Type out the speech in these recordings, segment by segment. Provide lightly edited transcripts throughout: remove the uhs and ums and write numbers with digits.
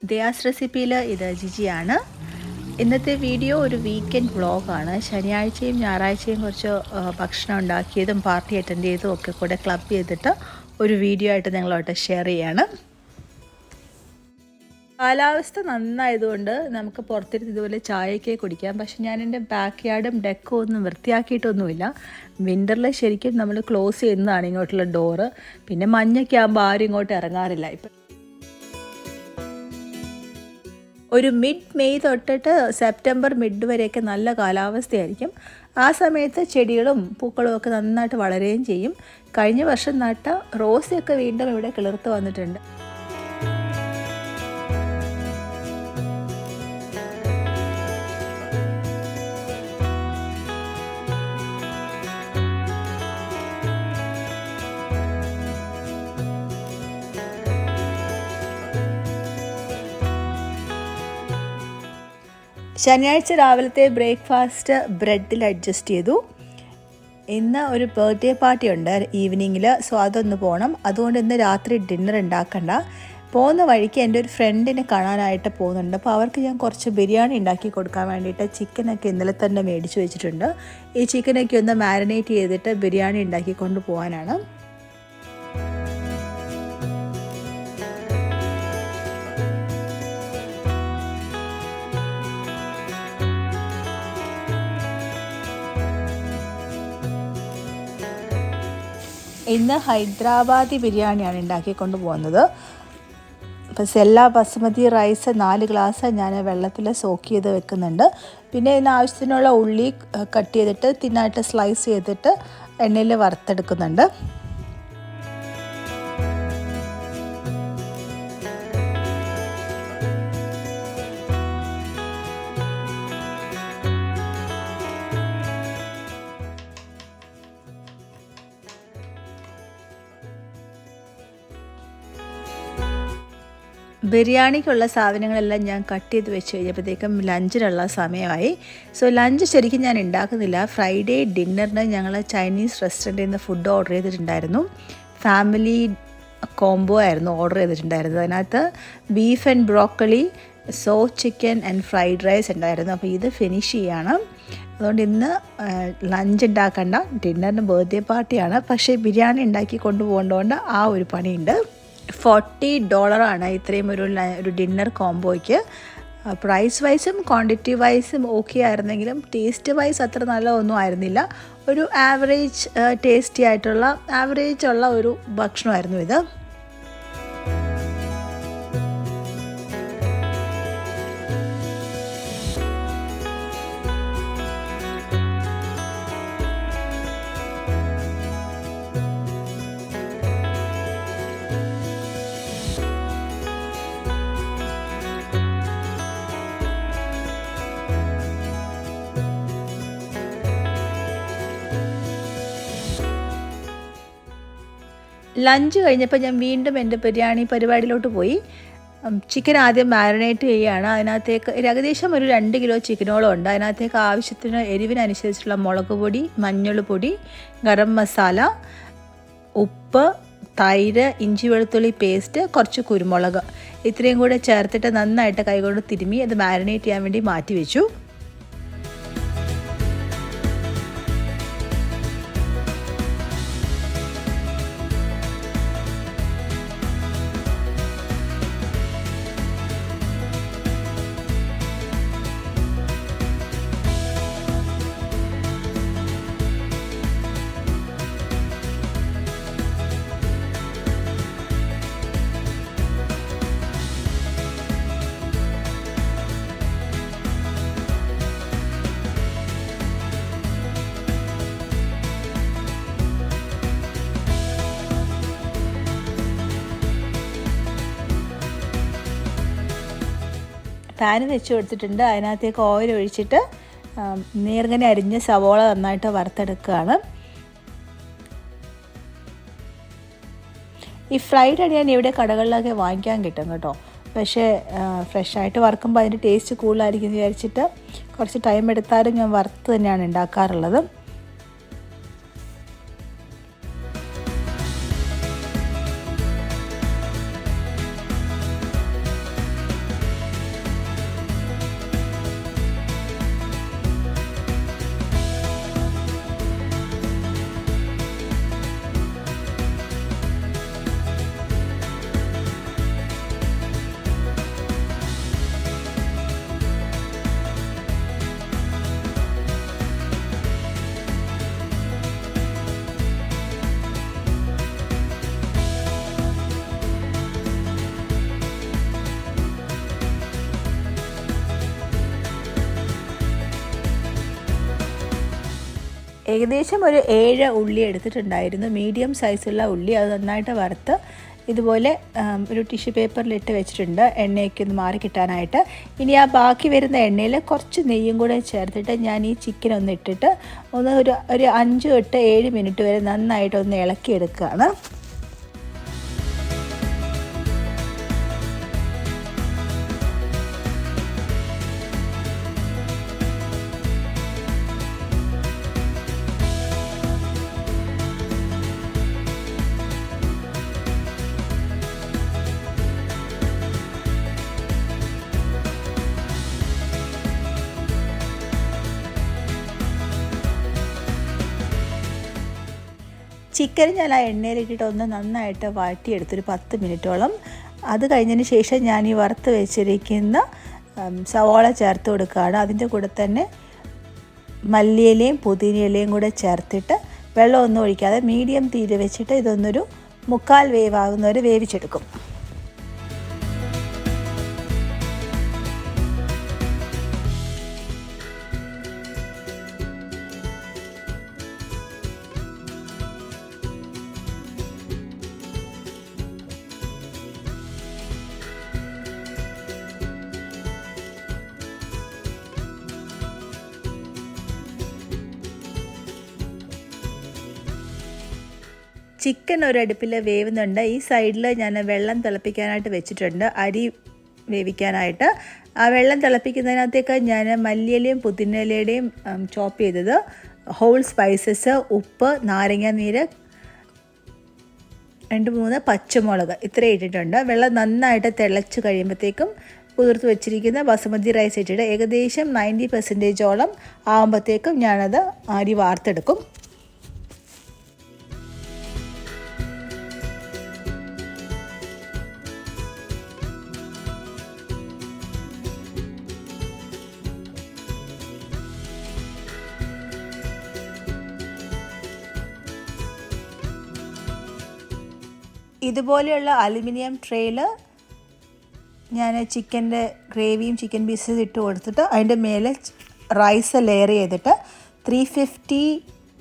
ദിയാസ് റെസിപ്പിയിൽ ഇത് ജിജിയാണ്. ഇന്നത്തെ വീഡിയോ ഒരു വീക്കെൻഡ് വ്ളോഗാണ്. ശനിയാഴ്ചയും ഞായറാഴ്ചയും കുറച്ച് ഭക്ഷണം ഉണ്ടാക്കിയതും പാർട്ടി അറ്റൻഡ് ചെയ്തതും ഒക്കെ കൂടെ ക്ലബ് ചെയ്തിട്ട് ഒരു വീഡിയോ ആയിട്ട് നിങ്ങളോട്ട് ഷെയർ ചെയ്യാണ്. കാലാവസ്ഥ നന്നായതുകൊണ്ട് നമുക്ക് പുറത്തിരുന്ന് ഇതുപോലെ ചായയൊക്കെ കുടിക്കാം. പക്ഷെ ഞാൻ എൻ്റെ ബാക്ക് യാർഡും ഡെക്കും ഒന്നും വൃത്തിയാക്കിയിട്ടൊന്നുമില്ല. വിൻ്ററിൽ ശരിക്കും നമ്മൾ ക്ലോസ് ചെയ്യുന്നതാണ് ഇങ്ങോട്ടുള്ള ഡോറ്. പിന്നെ മഞ്ഞൊക്കെ ആകുമ്പോൾ ആരും ഇങ്ങോട്ട് ഇറങ്ങാറില്ല. ഇപ്പം ഒരു മിഡ് മെയ് തൊട്ടിട്ട് സെപ്റ്റംബർ മിഡ് വരെയൊക്കെ നല്ല കാലാവസ്ഥയായിരിക്കും. ആ സമയത്ത് ചെടികളും പൂക്കളും ഒക്കെ നന്നായിട്ട് വളരുകയും ചെയ്യും. കഴിഞ്ഞ വർഷം നട്ട റോസയൊക്കെ വീണ്ടും ഇവിടെ കിളിർത്ത് വന്നിട്ടുണ്ട്. ശനിയാഴ്ച രാവിലത്തെ ബ്രേക്ക്ഫാസ്റ്റ് ബ്രെഡിൽ അഡ്ജസ്റ്റ് ചെയ്തു. ഇന്ന് ഒരു ബർത്ത്ഡേ പാർട്ടി ഉണ്ട് ഈവനിങ്ങിൽ, സോ അതൊന്ന് പോകണം. അതുകൊണ്ട് ഇന്ന് രാത്രി ഡിന്നർ ഉണ്ടാക്കണ്ട. പോകുന്ന വഴിക്ക് എൻ്റെ ഒരു ഫ്രണ്ടിനെ കാണാനായിട്ട് പോകുന്നുണ്ട്. അപ്പോൾ അവർക്ക് ഞാൻ കുറച്ച് ബിരിയാണി ഉണ്ടാക്കി കൊടുക്കാൻ വേണ്ടിയിട്ട് ചിക്കനൊക്കെ ഇന്നലെ തന്നെ മേടിച്ച് വെച്ചിട്ടുണ്ട്. ഈ ചിക്കനൊക്കെ ഒന്ന് മാരിനേറ്റ് ചെയ്തിട്ട് ബിരിയാണി ഉണ്ടാക്കി കൊണ്ടുപോകാനാണ്. ഇന്ന് ഹൈദരാബാദി ബിരിയാണിയാണ് ഉണ്ടാക്കിക്കൊണ്ട് പോകുന്നത്. അപ്പോൾ സെല്ല ബസുമതി റൈസ് 4 ഗ്ലാസ് ഞാൻ വെള്ളത്തിൽ സോക്ക് ചെയ്ത് വെക്കുന്നുണ്ട്. പിന്നെ ഇതിന് ആവശ്യത്തിനുള്ള ഉള്ളി കട്ട് ചെയ്തിട്ട് തിന്നായിട്ട് സ്ലൈസ് ചെയ്തിട്ട് എണ്ണയിൽ വറുത്തെടുക്കുന്നുണ്ട്. ബിരിയാണിക്കുള്ള സാധനങ്ങളെല്ലാം ഞാൻ കട്ട് ചെയ്ത് വെച്ച് കഴിഞ്ഞപ്പോഴത്തേക്കും ലഞ്ചിനുള്ള സമയമായി. സോ ലഞ്ച് ശരിക്കും ഞാൻ ഉണ്ടാക്കുന്നില്ല. ഫ്രൈഡേ ഡിന്നറിന് ഞങ്ങൾ ചൈനീസ് റെസ്റ്റോറൻറ്റിൽ നിന്ന് ഫുഡ് ഓർഡർ ചെയ്തിട്ടുണ്ടായിരുന്നു. ഫാമിലി കോംബോ ആയിരുന്നു ഓർഡർ ചെയ്തിട്ടുണ്ടായിരുന്നത്. അതിനകത്ത് beef and broccoli, so chicken and fried rice ഉണ്ടായിരുന്നു. അപ്പോൾ ഇത് ഫിനിഷ് ചെയ്യാണ്. അതുകൊണ്ട് ഇന്ന് ലഞ്ച് ഉണ്ടാക്കണ്ട, ഡിന്നറിന് ബർത്ത്ഡേ പാർട്ടിയാണ്. പക്ഷേ ബിരിയാണി ഉണ്ടാക്കി കൊണ്ടുപോകേണ്ടതുകൊണ്ട് ആ ഒരു പണിയുണ്ട്. $40 ഇത്രയും ഒരു ഡിന്നർ കോംബോയ്ക്ക്. പ്രൈസ് വൈസും ക്വാണ്ടിറ്റി വൈസും ഓക്കെ ആയിരുന്നെങ്കിലും ടേസ്റ്റ് വൈസ് അത്ര നല്ലതൊന്നും ആയിരുന്നില്ല. ഒരു ആവറേജ് ടേസ്റ്റി ആയിട്ടുള്ള ആവറേജ് ഉള്ള ഒരു ഭക്ഷണമായിരുന്നു ഇത്. ലഞ്ച് കഴിഞ്ഞപ്പോൾ ഞാൻ വീണ്ടും എൻ്റെ ബിരിയാണി പരിപാടിയിലോട്ട് പോയി. ചിക്കൻ ആദ്യം മാരിനേറ്റ് ചെയ്യുകയാണ്. അതിനകത്തേക്ക് ഏകദേശം ഒരു 2 കിലോ ചിക്കനോളം ഉണ്ട്. അതിനകത്തേക്ക് ആവശ്യത്തിന് എരിവിനനുസരിച്ചുള്ള മുളക് പൊടി, മഞ്ഞൾ പൊടി, ഗരം മസാല, ഉപ്പ്, തൈര്, ഇഞ്ചി വെളുത്തുള്ളി പേസ്റ്റ്, കുറച്ച് കുരുമുളക്, ഇത്രയും കൂടെ ചേർത്തിട്ട് നന്നായിട്ട് കൈകൊണ്ട് തിരുമ്മി അത് മാരിനേറ്റ് ചെയ്യാൻ വേണ്ടി മാറ്റി വെച്ചു. പാന് വെച്ച് കൊടുത്തിട്ടുണ്ട്. അതിനകത്തേക്ക് ഓയിൽ ഒഴിച്ചിട്ട് നേർങ്ങനെ അരിഞ്ഞ സവോള നന്നായിട്ട് വറുത്തെടുക്കുകയാണ്. ഈ ഫ്രൈഡ് അണിയാൻ ഇവിടെ കടകളിലൊക്കെ വാങ്ങിക്കാൻ കിട്ടും കേട്ടോ. പക്ഷേ ഫ്രഷായിട്ട് വറുക്കുമ്പോൾ അതിൻ്റെ ടേസ്റ്റ് കൂടുതലായിരിക്കും എന്ന് വിചാരിച്ചിട്ട് കുറച്ച് ടൈം എടുത്താലും ഞാൻ വറുത്ത് തന്നെയാണ് ഉണ്ടാക്കാറുള്ളത്. ഏകദേശം ഒരു 7 ഉള്ളി എടുത്തിട്ടുണ്ടായിരുന്നു, മീഡിയം സൈസുള്ള ഉള്ളി. അത് നന്നായിട്ട് വറുത്ത് ഇതുപോലെ ഒരു ടിഷ്യൂ പേപ്പറിലിട്ട് വെച്ചിട്ടുണ്ട്, എണ്ണയൊക്കെ ഒന്ന് മാറി കിട്ടാനായിട്ട്. ഇനി ആ ബാക്കി വരുന്ന എണ്ണയിൽ കുറച്ച് നെയ്യും കൂടെ ചേർത്തിട്ട് ഞാൻ ഈ ചിക്കൻ ഒന്ന് ഇട്ടിട്ട് ഒരു 5 തൊട്ട് 7 മിനിറ്റ് വരെ നന്നായിട്ടൊന്ന് ഇളക്കിയെടുക്കുകയാണ്. ചിക്കൻ ഞാൻ ആ എണ്ണയിലിട്ടിട്ട് ഒന്ന് നന്നായിട്ട് വഴറ്റിയെടുത്തൊരു 10 മിനിറ്റോളം. അത് കഴിഞ്ഞതിന് ശേഷം ഞാൻ ഈ വറുത്ത് വെച്ചിരിക്കുന്ന സവാള ചേർത്ത് കൊടുക്കുകയാണ്. അതിൻ്റെ കൂടെ തന്നെ മല്ലിയിലയും പുതിനയിലയും കൂടെ ചേർത്തിട്ട് വെള്ളമൊന്നും ഒഴിക്കാതെ മീഡിയം തീയിൽ വെച്ചിട്ട് ഇതൊന്നൊരു 3/4 വേവാകുന്നവരെ വേവിച്ചെടുക്കും. ചിക്കൻ ഒരടുപ്പിൽ വേവുന്നുണ്ട്. ഈ സൈഡിൽ ഞാൻ വെള്ളം തിളപ്പിക്കാനായിട്ട് വെച്ചിട്ടുണ്ട്, അരി വേവിക്കാനായിട്ട്. ആ വെള്ളം തിളപ്പിക്കുന്നതിനകത്തേക്ക് ഞാൻ മല്ലിയിലയും പുതിനയിലയുടെയും ചോപ്പ് ചെയ്തത്, ഹോൾ സ്പൈസസ്, ഉപ്പ്, നാരങ്ങ നീര്, 2-3 പച്ചമുളക് ഇത്രയും ഇട്ടിട്ടുണ്ട്. വെള്ളം നന്നായിട്ട് തിളച്ച് കഴിയുമ്പോഴത്തേക്കും കുതിർത്ത് വെച്ചിരിക്കുന്ന ബസുമതി റൈസ് ഇട്ടിട്ട് ഏകദേശം 90% ആകുമ്പോഴത്തേക്കും ഞാനത് അരി വാർത്തെടുക്കും. ഇതുപോലെയുള്ള അലുമിനിയം ട്രേയിൽ ഞാൻ ചിക്കൻ്റെ ഗ്രേവിയും ചിക്കൻ പീസസ് ഇട്ട് കൊടുത്തിട്ട് അതിൻ്റെ മേലെ റൈസ് ലെയർ ചെയ്തിട്ട് 350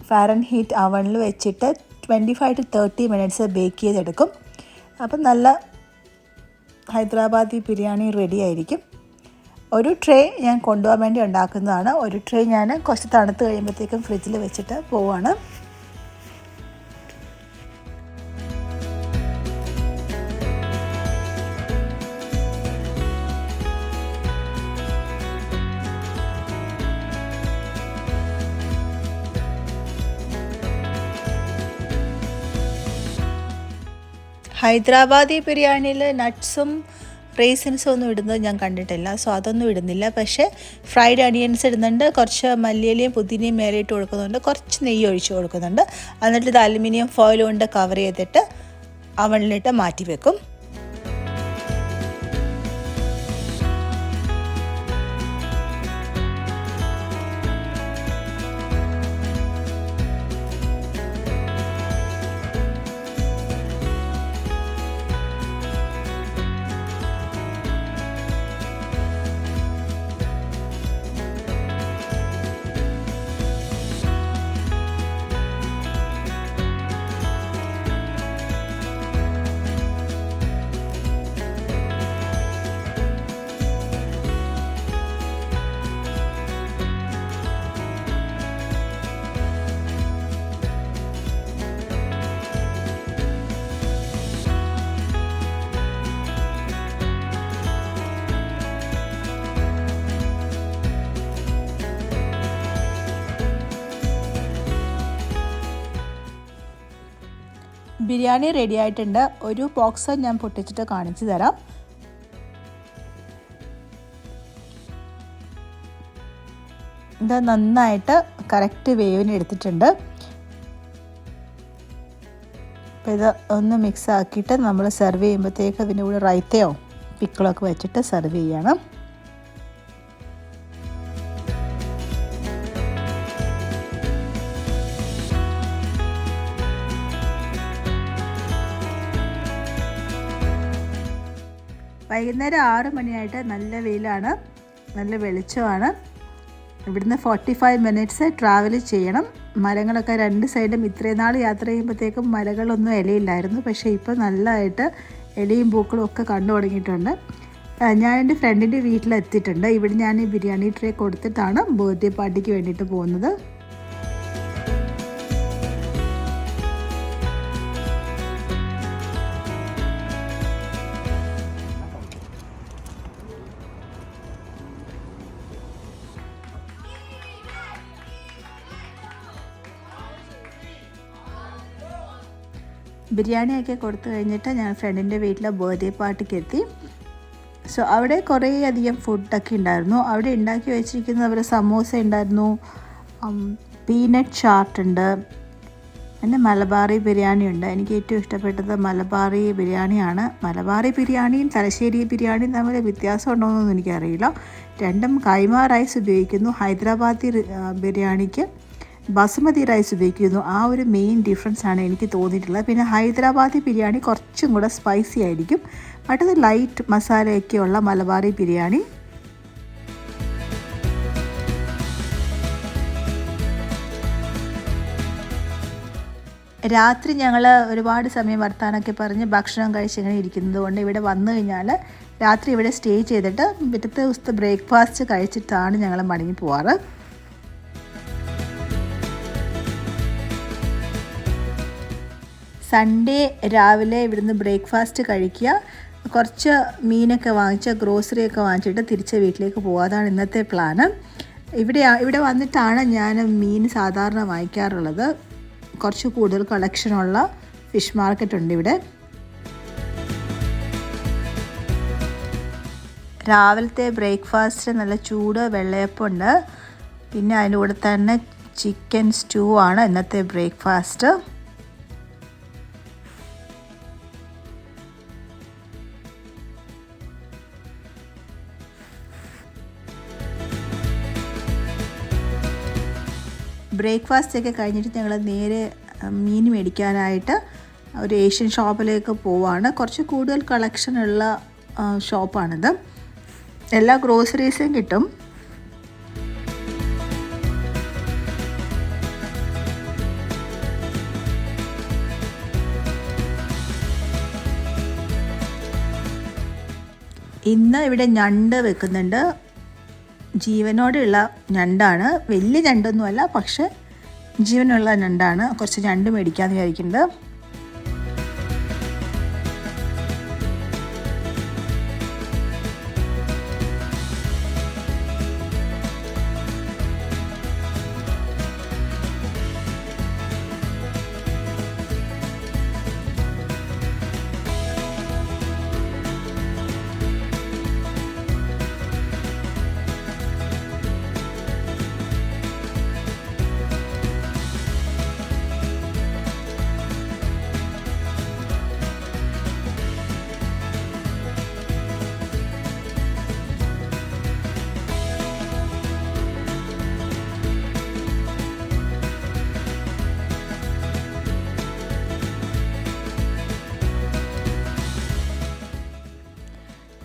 ഫാരൻഹീറ്റ് അവനിൽ വെച്ചിട്ട് 25 to 30 മിനിറ്റ്സ് ബേക്ക് ചെയ്തെടുക്കും. അപ്പം നല്ല ഹൈദരാബാദി ബിരിയാണി റെഡി ആയിരിക്കും. ഒരു ട്രേ ഞാൻ കൊണ്ടുപോകാൻ വേണ്ടി ഉണ്ടാക്കുന്നതാണ്. ഒരു ട്രേ ഞാൻ കുറച്ച് തണുത്ത് കഴിയുമ്പോഴത്തേക്കും ഫ്രിഡ്ജിൽ വെച്ചിട്ട് പോവാണ്. ഹൈദരാബാദി ബിരിയാണിയിൽ നട്ട്സും റേസിൻസും ഒന്നും ഇടുന്നത് ഞാൻ കണ്ടിട്ടില്ല, സോ അതൊന്നും ഇടുന്നില്ല. പക്ഷേ ഫ്രൈഡ് അണിയൻസ് ഇടുന്നുണ്ട്, കുറച്ച് മല്ലിയിലയും പുതിനയും മേലെ ഇട്ട് കൊടുക്കുന്നുണ്ട്, കുറച്ച് നെയ്യ് ഒഴിച്ച് കൊടുക്കുന്നുണ്ട്. എന്നിട്ട് ഇത് അലുമിനിയം ഫോയിൽ കൊണ്ട് കവർ ചെയ്തിട്ട് അവനിലിട്ട് മാറ്റി വെക്കും. ബിരിയാണി റെഡി ആയിട്ടുണ്ട്. ഒരു ബോക്സ് ഞാൻ പൊട്ടിച്ചിട്ട് കാണിച്ചു തരാം. ഇത് നന്നായിട്ട് കറക്റ്റ് വേവിന് എടുത്തിട്ടുണ്ട്. അപ്പോൾ ഇത് ഒന്ന് മിക്സ് ആക്കിയിട്ട് നമ്മൾ സെർവ് ചെയ്യുമ്പോഴത്തേക്ക് അതിൻ്റെ കൂടെ റൈത്തയോ പിക്കിളൊക്കെ വെച്ചിട്ട് സെർവ് ചെയ്യണം. വൈകുന്നേരം 6 മണിയായിട്ട് നല്ല വെയിലാണ്, നല്ല വെളിച്ചമാണ്. ഇവിടുന്ന് 45 മിനിറ്റ്സ് ട്രാവൽ ചെയ്യണം. മരങ്ങളൊക്കെ രണ്ട് സൈഡും ഇത്രയും നാൾ യാത്ര ചെയ്യുമ്പോഴത്തേക്കും മലകളൊന്നും ഇലയില്ലായിരുന്നു. പക്ഷേ ഇപ്പോൾ നല്ലതായിട്ട് ഇലയും പൂക്കളും ഒക്കെ കണ്ടു തുടങ്ങിയിട്ടുണ്ട്. ഞാൻ എൻ്റെ ഫ്രണ്ടിൻ്റെ വീട്ടിലെത്തിയിട്ടുണ്ട്. ഇവിടെ ഞാൻ ഈ ബിരിയാണി ട്രേ കൊടുത്തിട്ടാണ് ബർത്ത്ഡേ പാർട്ടിക്ക് വേണ്ടിയിട്ട് പോകുന്നത്. ബിരിയാണിയൊക്കെ കൊടുത്തു കഴിഞ്ഞിട്ട് ഞാൻ ഫ്രണ്ടിൻ്റെ വീട്ടിലെ ബർത്ത്ഡേ പാർട്ടിക്ക് എത്തി. സോ അവിടെ കുറേ അധികം ഫുഡൊക്കെ ഉണ്ടായിരുന്നു. അവിടെ ഉണ്ടാക്കി വെച്ചിരിക്കുന്നത് അവരുടെ സമോസ ഉണ്ടായിരുന്നു, പീനട്ട് ചാട്ട് ഉണ്ട്, പിന്നെ മലബാറി ബിരിയാണി ഉണ്ട്. എനിക്ക് ഏറ്റവും ഇഷ്ടപ്പെട്ടത് മലബാറി ബിരിയാണിയാണ്. മലബാറി ബിരിയാണിയും തലശ്ശേരി ബിരിയാണിയും തമ്മിൽ വ്യത്യാസം ഉണ്ടോയെന്നൊന്നും എനിക്കറിയില്ല. രണ്ടും കൈമ റൈസ് ഉപയോഗിക്കുന്നു. ഹൈദരാബാദി ബിരിയാണിക്ക് ബസുമതി റൈസ് ഉപയോഗിക്കുന്നു. ആ ഒരു മെയിൻ ഡിഫറൻസ് ആണ് എനിക്ക് തോന്നിയിട്ടുള്ളത്. പിന്നെ ഹൈദരാബാദി ബിരിയാണി കുറച്ചും കൂടെ സ്പൈസി ആയിരിക്കും. മറ്റത് ലൈറ്റ് മസാലയൊക്കെയുള്ള മലബാറി ബിരിയാണി. രാത്രി ഞങ്ങൾ ഒരുപാട് സമയം വർത്താനൊക്കെ പറഞ്ഞ് ഭക്ഷണം കഴിച്ചിങ്ങനെ ഇരിക്കുന്നത് കൊണ്ട് ഇവിടെ വന്നു കഴിഞ്ഞാൽ രാത്രി ഇവിടെ സ്റ്റേ ചെയ്തിട്ട് പിറ്റത്തെ ദിവസത്തെ ബ്രേക്ക്ഫാസ്റ്റ് കഴിച്ചിട്ടാണ് ഞങ്ങൾ മടങ്ങി പോവാറ്. സൺഡേ രാവിലെ ഇവിടുന്ന് ബ്രേക്ക്ഫാസ്റ്റ് കഴിക്കുക, കുറച്ച് മീനൊക്കെ വാങ്ങിച്ച് ഗ്രോസറിയൊക്കെ വാങ്ങിച്ചിട്ട് തിരിച്ച് വീട്ടിലേക്ക് പോകുക. അതാണ് ഇന്നത്തെ പ്ലാന്. ഇവിടെ വന്നിട്ടാണ് ഞാൻ മീൻ സാധാരണ വാങ്ങിക്കാറുള്ളത്. കുറച്ച് കൂടുതൽ കളക്ഷനുള്ള ഫിഷ് മാർക്കറ്റ് ഉണ്ട് ഇവിടെ. രാവിലത്തെ ബ്രേക്ക്ഫാസ്റ്റ് നല്ല ചൂട് വെള്ളയപ്പമുണ്ട്. പിന്നെ അതിൻ്റെ കൂടെ തന്നെ ചിക്കൻ സ്റ്റൂ ആണ് ഇന്നത്തെ ബ്രേക്ക്ഫാസ്റ്റ്. ബ്രേക്ക്ഫാസ്റ്റ് ഒക്കെ കഴിഞ്ഞിട്ട് ഞങ്ങൾ നേരെ മീൻ മേടിക്കാനായിട്ട് ഒരു ഏഷ്യൻ ഷോപ്പിലേക്ക് പോവാണ്. കുറച്ച് കൂടുതൽ കളക്ഷനുള്ള ഷോപ്പാണിത്. എല്ലാ ഗ്രോസറീസും കിട്ടും. ഇന്ന് ഇവിടെ ഞണ്ട് വെക്കുന്നുണ്ട്. ജീവനോടെയുള്ള ഞണ്ടാണ്. വലിയ ഞണ്ടൊന്നുമല്ല, പക്ഷെ ജീവനുള്ള ഞണ്ടാണ്. കുറച്ച് ഞണ്ട് മേടിക്കാമെന്ന് വിചാരിക്കുന്നുണ്ട്.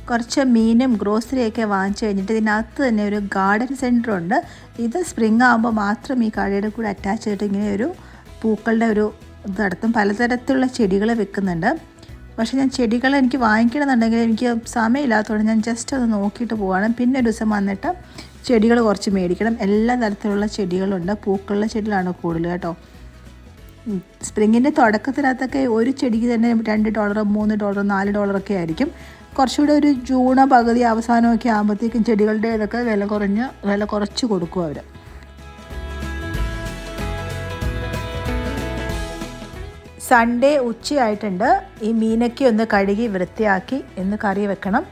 കുറച്ച് മീനും ഗ്രോസറിയൊക്കെ വാങ്ങിച്ചു കഴിഞ്ഞിട്ട് ഇതിനകത്ത് തന്നെ ഒരു ഗാർഡൻ സെൻറ്റർ ഉണ്ട്. ഇത് സ്പ്രിംഗ് ആകുമ്പോൾ മാത്രം ഈ കടയുടെ കൂടെ അറ്റാച്ച് ചെയ്തിട്ട് ഇങ്ങനെ ഒരു പൂക്കളുടെ ഒരു ഇത് നടത്തും. പലതരത്തിലുള്ള ചെടികൾ വെക്കുന്നുണ്ട്. പക്ഷേ ഞാൻ ചെടികൾ എനിക്ക് വാങ്ങിക്കണമെന്നുണ്ടെങ്കിൽ എനിക്ക് സമയമില്ലാത്തതുകൊണ്ട് ഞാൻ ജസ്റ്റ് ഒന്ന് നോക്കിയിട്ട് പോവാണ്. പിന്നെ ഒരു ദിവസം വന്നിട്ട് ചെടികൾ കുറച്ച് മേടിക്കണം. എല്ലാ തരത്തിലുള്ള ചെടികളുണ്ട്. പൂക്കളുടെ ചെടികളാണ് കൂടുതൽ കേട്ടോ. സ്പ്രിങ്ങിൻ്റെ തുടക്കത്തിനകത്തൊക്കെ ഒരു ചെടിക്ക് തന്നെ $2, $3, $4 ആയിരിക്കും. കുറച്ചുകൂടെ ഒരു ജൂൺ പകുതി അവസാനമൊക്കെ ആകുമ്പോഴത്തേക്കും ചെടികളുടെ ഇതൊക്കെ വില കുറച്ച് കൊടുക്കും അവർ. സൺഡേ ഉച്ചയായിട്ടുണ്ട്. ഈ മീനൊക്കെ ഒന്ന് കഴുകി വൃത്തിയാക്കി ഇന്ന് കറി വെക്കണം.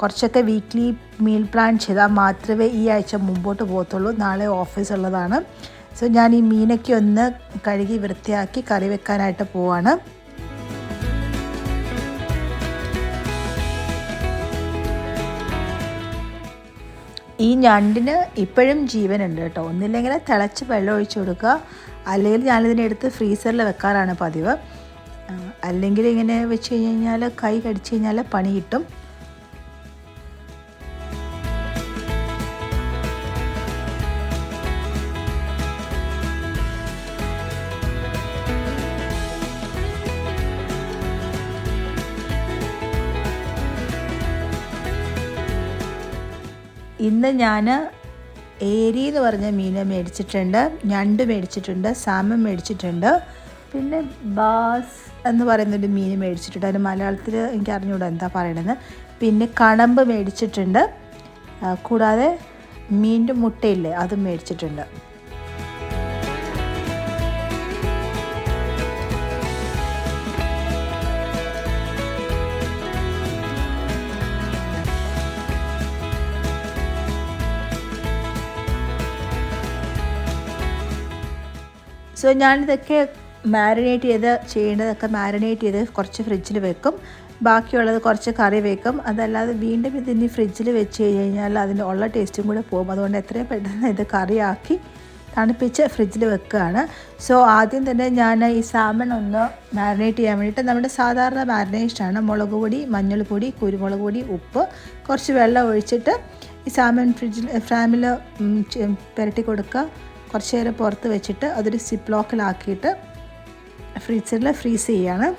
കുറച്ചൊക്കെ വീക്ക്ലി മീൽ പ്ലാൻ ചെയ്താൽ മാത്രമേ ഈ ആഴ്ച മുമ്പോട്ട് പോകത്തുള്ളൂ. നാളെ ഓഫീസ് ഉള്ളതാണ്. സോ ഞാൻ ഈ മീനൊക്കെ ഒന്ന് കഴുകി വൃത്തിയാക്കി കറി വെക്കാനായിട്ട് പോവാണ്. ഈ ഞണ്ടിന് ഇപ്പോഴും ജീവനുണ്ട് കേട്ടോ. ഒന്നില്ലെങ്കിൽ തിളച്ച് വെള്ളം ഒഴിച്ചു കൊടുക്കുക, അല്ലെങ്കിൽ ഞാനിതിനെടുത്ത് ഫ്രീസറിൽ വെക്കാറാണ് പതിവ്. അല്ലെങ്കിൽ ഇങ്ങനെ വെച്ച് കഴിഞ്ഞാൽ കൈ കടിച്ചു കഴിഞ്ഞാൽ പണി കിട്ടും. ഇന്ന് ഞാൻ ഏരി എന്ന് പറഞ്ഞ മീൻ മേടിച്ചിട്ടുണ്ട്, ഞണ്ട് മേടിച്ചിട്ടുണ്ട്, സാമൻ മേടിച്ചിട്ടുണ്ട്, പിന്നെ ബാസ് എന്ന് പറയുന്നൊരു മീൻ മേടിച്ചിട്ടുണ്ട്. അതിന് മലയാളത്തിൽ എനിക്ക് അറിഞ്ഞുകൂടാ എന്താ പറയണത്. പിന്നെ കണമ്പ് മേടിച്ചിട്ടുണ്ട്, കൂടാതെ മീൻ്റെ മുട്ടയില്ലേ അതും മേടിച്ചിട്ടുണ്ട്. സോ ഞാനിതൊക്കെ ചെയ്യേണ്ടതൊക്കെ മാരിനേറ്റ് ചെയ്ത് കുറച്ച് ഫ്രിഡ്ജിൽ വെക്കും. ബാക്കിയുള്ളത് കുറച്ച് കറി വെക്കും. അതല്ലാതെ വീണ്ടും ഇതിനി ഫ്രിഡ്ജിൽ വെച്ച് കഴിഞ്ഞാൽ അതിൻ്റെ ഉള്ള ടേസ്റ്റും കൂടെ പോകും. അതുകൊണ്ട് എത്രയും പെട്ടെന്ന് ഇത് കറിയാക്കി തണുപ്പിച്ച് ഫ്രിഡ്ജിൽ വെക്കുകയാണ്. സോ ആദ്യം തന്നെ ഞാൻ ഈ സാമൺ ഒന്ന് മാരിനേറ്റ് ചെയ്യാൻ വേണ്ടിയിട്ട് നമ്മുടെ സാധാരണ മാരിനേഷനാണ്. മുളക് പൊടി, മഞ്ഞൾപ്പൊടി, കുരുമുളക് പൊടി, ഉപ്പ്, കുറച്ച് വെള്ളം ഒഴിച്ചിട്ട് ഈ സാമൺ ഫ്രാമിൽ പുരട്ടി കൊടുക്കുക. കുറച്ച് നേരം പുറത്ത് വെച്ചിട്ട് അതൊരു സിപ്പ് ലോക്കിലാക്കിയിട്ട് ഫ്രീസറിൽ ഫ്രീസ് ചെയ്യാണ്.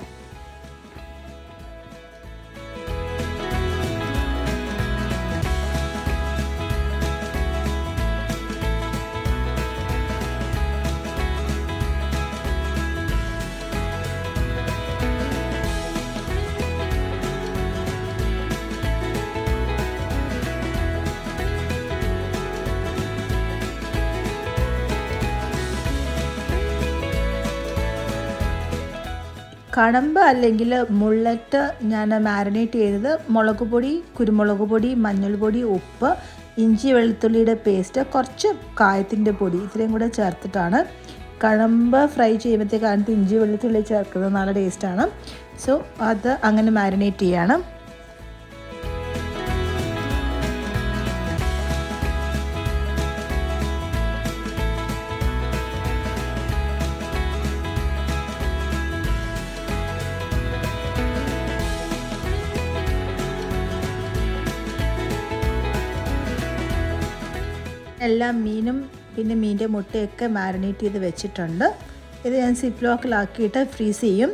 കണമ്പ് അല്ലെങ്കിൽ മുള്ളറ്റ് ഞാൻ മാരിനേറ്റ് ചെയ്തത് മുളക് പൊടി, കുരുമുളക് പൊടി, മഞ്ഞൾപ്പൊടി, ഉപ്പ്, ഇഞ്ചി വെളുത്തുള്ളിയുടെ പേസ്റ്റ്, കുറച്ച് കായത്തിൻ്റെ പൊടി ഇത്രയും കൂടെ ചേർത്തിട്ടാണ്. കണമ്പ് ഫ്രൈ ചെയ്യുമ്പോഴത്തേക്കാണ് ഇഞ്ചി വെളുത്തുള്ളി ചേർക്കുന്നത്, നല്ല ടേസ്റ്റാണ്. സോ അത് അങ്ങനെ മാരിനേറ്റ് ചെയ്യണം. എല്ലാ മീനും പിന്നെ മീൻ്റെ മുട്ടയൊക്കെ മാരിനേറ്റ് ചെയ്ത് വെച്ചിട്ടുണ്ട്. ഇത് ഞാൻ സിപ്പ് ലോക്കിലാക്കിയിട്ട് ഫ്രീസ് ചെയ്യും.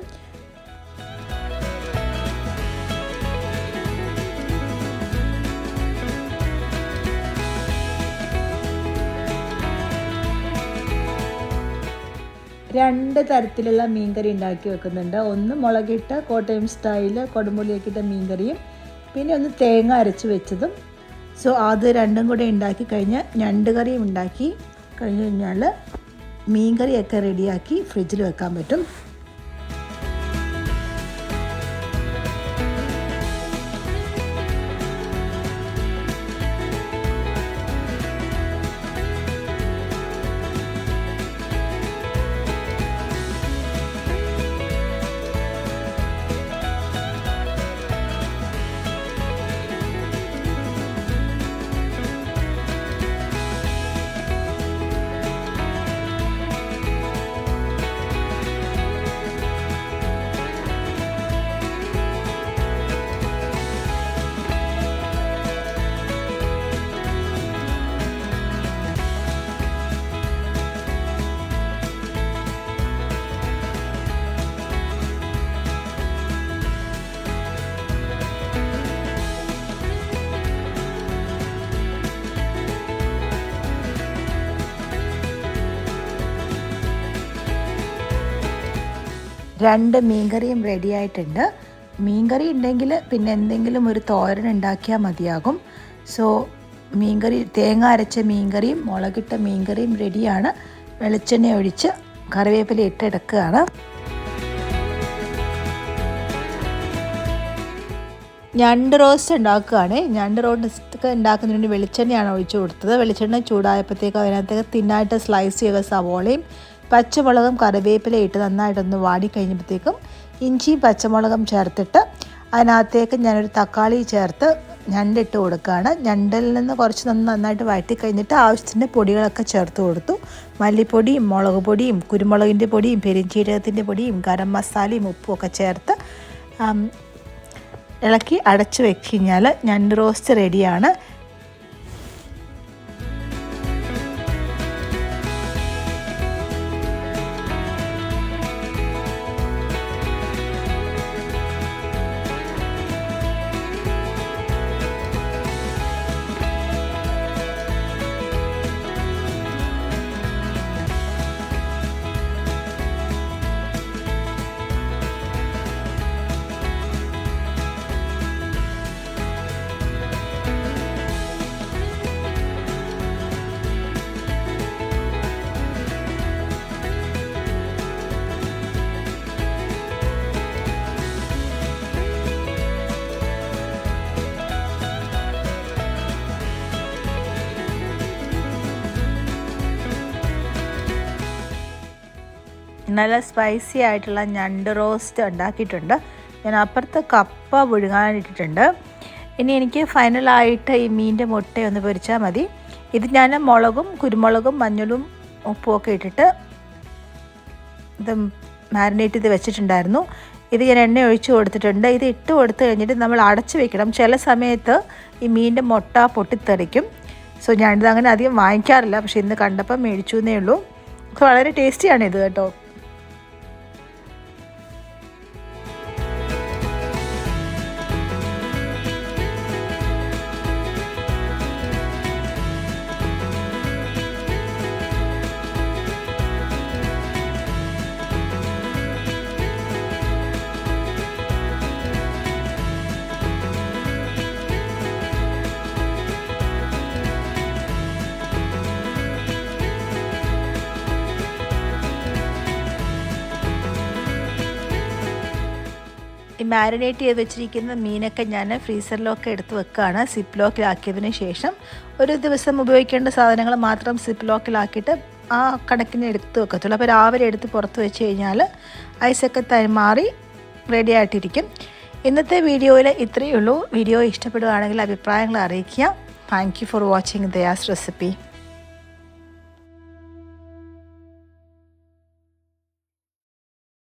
രണ്ട് തരത്തിലുള്ള മീൻകറി ഉണ്ടാക്കി വെക്കുന്നുണ്ട്. ഒന്ന് മുളകിട്ട് കോട്ടയം സ്റ്റൈല് കൊടുമ്പുളിയൊക്കെ ഇട്ട മീൻകറിയും, പിന്നെ ഒന്ന് തേങ്ങ അരച്ച് വെച്ചതും. സോ അത് രണ്ടും കൂടെ ഉണ്ടാക്കി കഴിഞ്ഞ് ഞണ്ട് കറിയും ഉണ്ടാക്കി കഴിഞ്ഞ് കഴിഞ്ഞാൽ മീൻ കറിയൊക്കെ റെഡിയാക്കി ഫ്രിഡ്ജിൽ വെക്കാൻ പറ്റും. രണ്ട് മീൻകറിയും റെഡി ആയിട്ടുണ്ട്. മീൻകറി ഉണ്ടെങ്കിൽ പിന്നെ എന്തെങ്കിലും ഒരു തോരൻ ഉണ്ടാക്കിയാൽ മതിയാകും. സോ മീൻകറി, തേങ്ങ അരച്ച മീൻകറിയും മുളകിട്ട മീൻകറിയും റെഡിയാണ്. വെളിച്ചെണ്ണ ഒഴിച്ച് കറിവേപ്പില ഇട്ടെടുക്കുകയാണ്. ഞണ്ട് റോസ്റ്റ് ഉണ്ടാക്കുകയാണ്. ഞണ്ട് റോസ്റ്റ് ഉണ്ടാക്കുന്നതിന് വേണ്ടി വെളിച്ചെണ്ണയാണ് ഒഴിച്ചു കൊടുത്തത്. വെളിച്ചെണ്ണ ചൂടായപ്പോഴത്തേക്ക് അതിനകത്തേക്ക് തിന്നായിട്ട് സ്ലൈസ് ചെയ്ത സവോളയും പച്ചമുളകും കറിവേപ്പില ഇട്ട് നന്നായിട്ടൊന്ന് വാടിക്കഴിഞ്ഞപ്പോഴത്തേക്കും ഇഞ്ചിയും പച്ചമുളകും ചേർത്തിട്ട് അതിനകത്തേക്ക് ഞാനൊരു തക്കാളി ചേർത്ത് ഞണ്ടിട്ട് കൊടുക്കുകയാണ്. ഞണ്ടിൽ നിന്ന് കുറച്ച് നന്നായിട്ട് വഴറ്റി കഴിഞ്ഞിട്ട് ആവശ്യത്തിൻ്റെ പൊടികളൊക്കെ ചേർത്ത് കൊടുത്തു. മല്ലിപ്പൊടിയും മുളക് പൊടിയും കുരുമുളകിൻ്റെ പൊടിയും പെരിഞ്ചീരകത്തിൻ്റെ പൊടിയും ഗരം മസാലയും ഉപ്പും ഒക്കെ ചേർത്ത് ഇളക്കി അടച്ച് വെച്ച് കഴിഞ്ഞാൽ ഞണ്ട് റോസ്റ്റ് റെഡിയാണ്. നല്ല സ്പൈസി ആയിട്ടുള്ള ഞണ്ട് റോസ്റ്റ് ഉണ്ടാക്കിയിട്ടുണ്ട്. ഞാൻ അപ്പുറത്ത് കപ്പ പുഴുങ്ങാനിട്ടിട്ടുണ്ട്. ഇനി എനിക്ക് ഫൈനലായിട്ട് ഈ മീനിൻ്റെ മുട്ടയൊന്ന് പൊരിച്ചാൽ മതി. ഇത് ഞാൻ മുളകും കുരുമുളകും മഞ്ഞളും ഉപ്പും ഒക്കെ ഇട്ടിട്ട് ഇത് മാരിനേറ്റ് ചെയ്ത് വെച്ചിട്ടുണ്ടായിരുന്നു. ഇത് ഞാൻ എണ്ണ ഒഴിച്ച് കൊടുത്തിട്ടുണ്ട്. ഇത് ഇട്ട് കൊടുത്തു കഴിഞ്ഞിട്ട് നമ്മൾ അടച്ച് വെക്കണം. ചില സമയത്ത് ഈ മീനിൻ്റെ മുട്ട പൊട്ടിത്തെറിക്കും. സോ ഞാനിത് അങ്ങനെ അധികം വാങ്ങിക്കാറില്ല, പക്ഷേ ഇന്ന് കണ്ടപ്പോൾ മേടിച്ചു എന്നേ ഉള്ളൂ. വളരെ ടേസ്റ്റിയാണ് ഇത് കേട്ടോ. ഈ മാരിനേറ്റ് ചെയ്ത് വെച്ചിരിക്കുന്ന മീനൊക്കെ ഞാൻ ഫ്രീസറിലൊക്കെ എടുത്ത് വെക്കുകയാണ്. സിപ്പ് ലോക്കിലാക്കിയതിന് ശേഷം ഒരു ദിവസം ഉപയോഗിക്കേണ്ട സാധനങ്ങൾ മാത്രം സിപ്പ് ലോക്കിലാക്കിയിട്ട് ആ കണക്കിന് എടുത്ത് വെക്കത്തുള്ളൂ. അപ്പോൾ രാവിലെ എടുത്ത് പുറത്ത് വെച്ച് കഴിഞ്ഞാൽ ഐസൊക്കെ മാറി റെഡി ആയിട്ടിരിക്കും. ഇന്നത്തെ വീഡിയോയിൽ ഇത്രയേ ഉള്ളൂ. വീഡിയോ ഇഷ്ടപ്പെടുകയാണെങ്കിൽ അഭിപ്രായങ്ങൾ അറിയിക്കുക. Thank you for watching Daya's recipe.